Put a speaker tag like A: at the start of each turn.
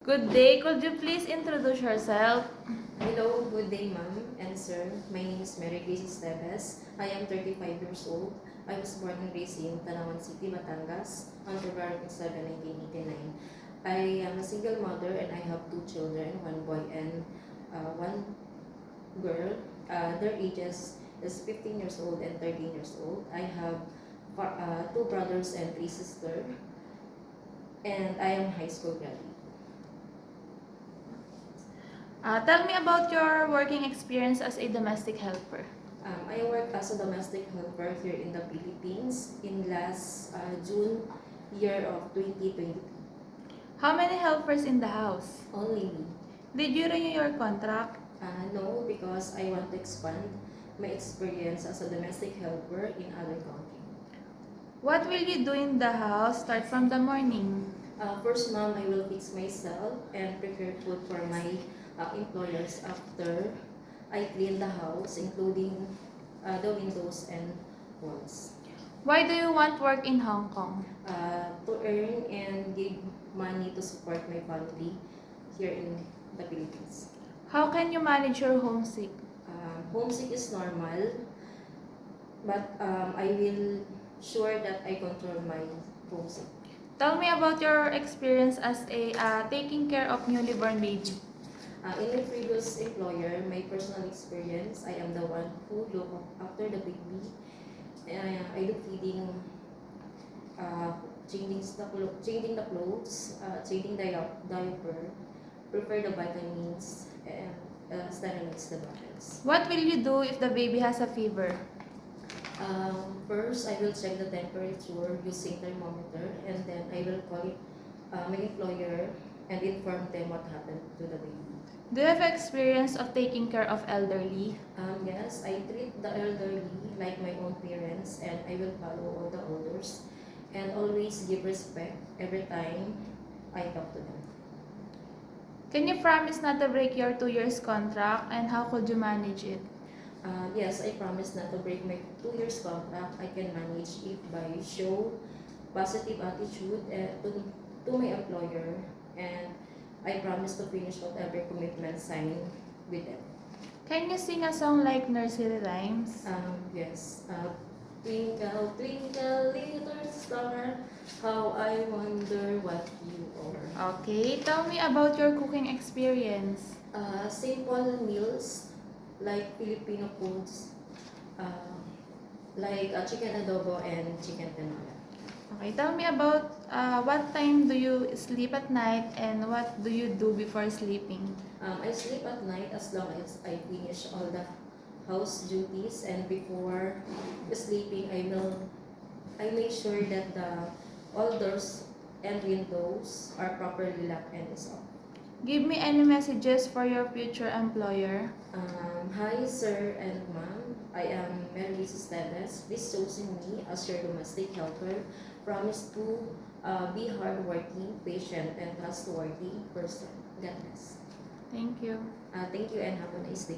A: Good day. Could you please introduce yourself?
B: Hello, good day ma'am and sir. My name is Mary Grace Esteves. I am 35 years old. I was born and raised in Tanawan City, Batangas on February 7, 1989. I am a single mother and I have two children, one boy and one girl. Their ages is 15 years old and 13 years old. I have two brothers and three sisters, and I am high school graduate.
A: Tell me about your working experience as a domestic helper.
B: I work as a domestic helper here in the Philippines in last June year of 2020.
A: How many helpers in the house?
B: Only me.
A: Did you renew your contract?
B: No, because I want to expand my experience as a domestic helper in other countries.
A: What will you do in the house start from the morning?
B: First, ma'am, I will fix myself and prepare food for my employers after I clean the house, including the windows and walls.
A: Why do you want work in Hong Kong?
B: To earn and give money to support my family here in the Philippines.
A: How can you manage your homesick?
B: Homesick is normal, but I will sure that I control my homesick.
A: Tell me about your experience as a taking care of newly born baby.
B: In my previous employer, my personal experience, I am the one who look after the baby. I do feeding, changing the clothes, changing the diaper, prepare the vitamins, and sterilize the bottles.
A: What will you do if the baby has a fever?
B: First, I will check the temperature using thermometer, and then I will call my employer and inform them what happened to the baby.
A: Do you have experience of taking care of elderly?
B: Yes, I treat the elderly like my own parents, and I will follow all the orders and always give respect every time I talk to them.
A: Can you promise not to break your 2 years contract, and how could you manage it?
B: Yes, I promise not to break my 2 years contract. I can manage it by show positive attitude to my employer, and I promise to finish whatever commitment signed with them.
A: Can you sing a song like nursery rhymes?
B: Yes. Twinkle, twinkle, little star, how I wonder what you are.
A: Okay, tell me about your cooking experience.
B: Simple meals like Filipino foods, uh, like chicken adobo and chicken tinola.
A: Okay, tell me about what time do you sleep at night and what do you do before sleeping?
B: I sleep at night as long as I finish all the house duties, and before sleeping I make sure that all doors and windows are properly locked and is off.
A: Give me any messages for your future employer.
B: Hi sir and ma'am, I am Mary Esteves. Please choosing me as your domestic helper. Promise to be hardworking, patient, and trustworthy person. God bless.
A: Thank you.
B: Thank you and have a nice day.